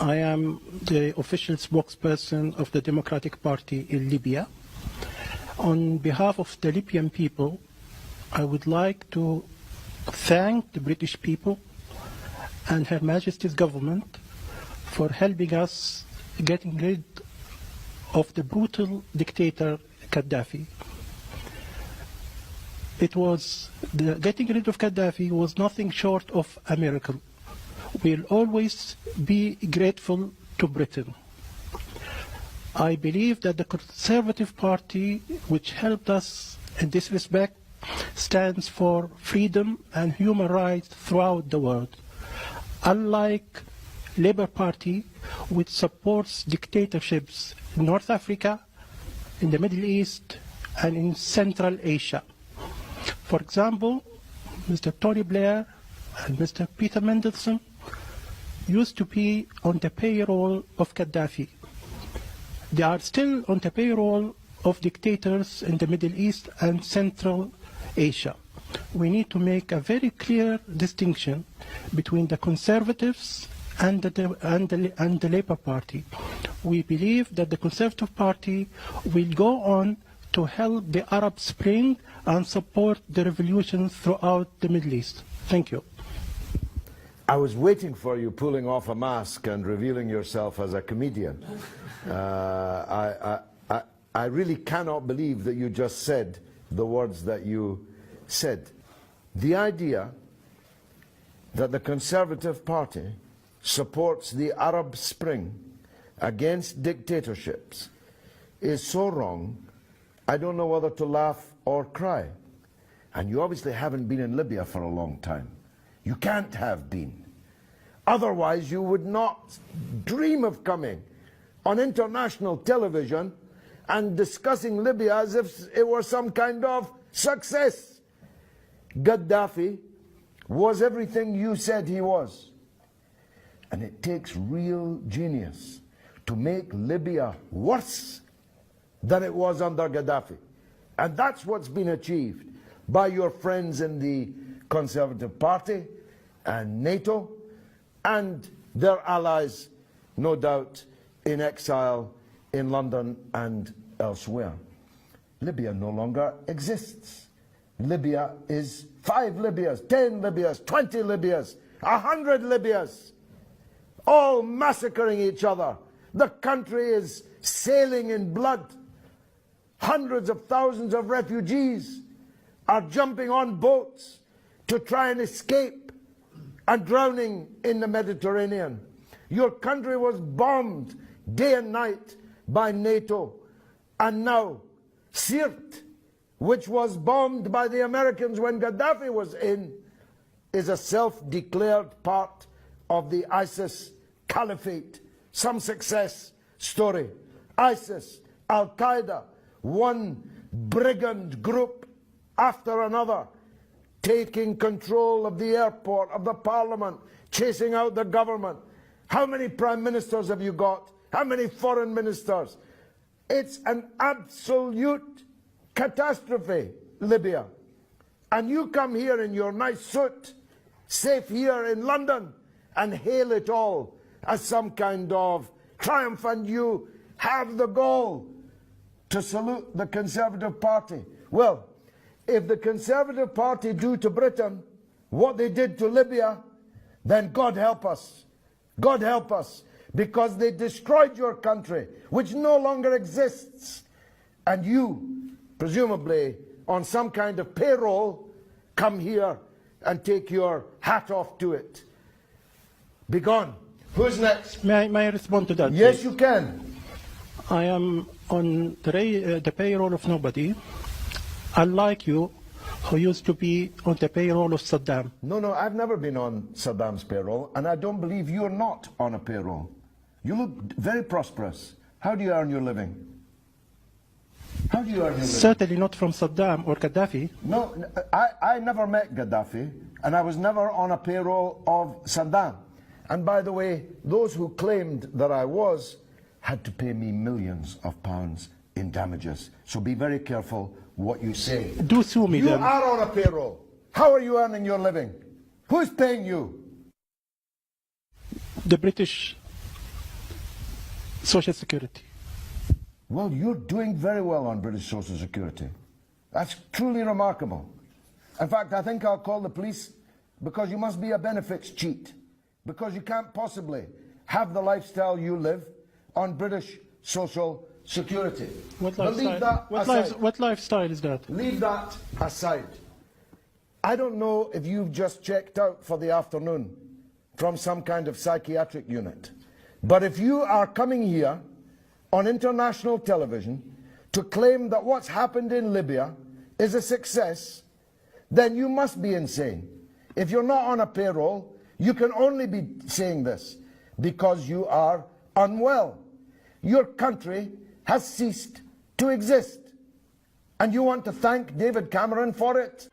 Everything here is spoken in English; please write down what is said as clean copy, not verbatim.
I am the official spokesperson of the Democratic Party in Libya. On behalf of the Libyan people, I would like to thank the British people and Her Majesty's government for helping us getting rid of the brutal dictator Gaddafi. Getting rid of Gaddafi was nothing short of a miracle. We'll always be grateful to Britain. I believe that the Conservative Party, which helped us in this respect, stands for freedom and human rights throughout the world. Unlike Labour Party, which supports dictatorships in North Africa, in the Middle East, and in Central Asia. For example, Mr. Tony Blair and Mr. Peter Mandelson used to be on the payroll of Gaddafi. They are still on the payroll of dictators in the Middle East and Central Asia. We need to make a very clear distinction between the Conservatives and the Labour Party. We believe that the Conservative Party will go on to help the Arab Spring and support the revolution throughout the Middle East. Thank you. I was waiting for you pulling off a mask and revealing yourself as a comedian. I really cannot believe that you just said the words that you said. The idea that the Conservative Party supports the Arab Spring against dictatorships is so wrong, I don't know whether to laugh or cry. And you obviously haven't been in Libya for a long time. You can't have been. Otherwise, you would not dream of coming on international television and discussing Libya as if it were some kind of success. Gaddafi was everything you said he was. And it takes real genius to make Libya worse than it was under Gaddafi. And that's what's been achieved by your friends in the Conservative Party and NATO and their allies, no doubt, in exile in London and elsewhere. Libya no longer exists. Libya is 5 Libyas, 10 Libyas, 20 Libyas, 100 Libyas, all massacring each other. The country is sailing in blood. Hundreds of thousands of refugees are jumping on boats to try and escape and drowning in the Mediterranean. Your country was bombed day and night by NATO. And now Sirte, which was bombed by the Americans when Gaddafi was in, is a self-declared part of the ISIS caliphate. Some success story. ISIS, Al-Qaeda, one brigand group after another, taking control of the airport, of the parliament, chasing out the government. How many prime ministers have you got? How many foreign ministers? It's an absolute catastrophe, Libya. And you come here in your nice suit, safe here in London, and hail it all as some kind of triumph, and you have the gall to salute the Conservative Party. Well, if the Conservative Party do to Britain what they did to Libya, then God help us. God help us, because they destroyed your country, which no longer exists. And you, presumably on some kind of payroll, come here and take your hat off to it. Be gone. Who's next? May I respond to that? Yes, please? you can. I am on the payroll of nobody, unlike you, who used to be on the payroll of Saddam. No, I've never been on Saddam's payroll, and I don't believe you're not on a payroll. You look very prosperous. How do you earn your living? How do you earn your living? Certainly not from Saddam or Gaddafi. No, I never met Gaddafi, and I was never on a payroll of Saddam. And by the way, those who claimed that I was had to pay me millions of pounds in damages. So be very careful what you say. Do sue me then. You are on a payroll. How are you earning your living? Who's paying you? The British social security. Well, you're doing very well on British Social Security. That's truly remarkable. In fact, I think I'll call the police, because you must be a benefits cheat, because you can't possibly have the lifestyle you live on British Social Security. What But leave that aside. what lifestyle is that? Leave that aside. I don't know if you've just checked out for the afternoon from some kind of psychiatric unit, but if you are coming here on international television to claim that what's happened in Libya is a success, then you must be insane. If you're not on a payroll, you can only be saying this because you are unwell. Your country has ceased to exist, and you want to thank David Cameron for it?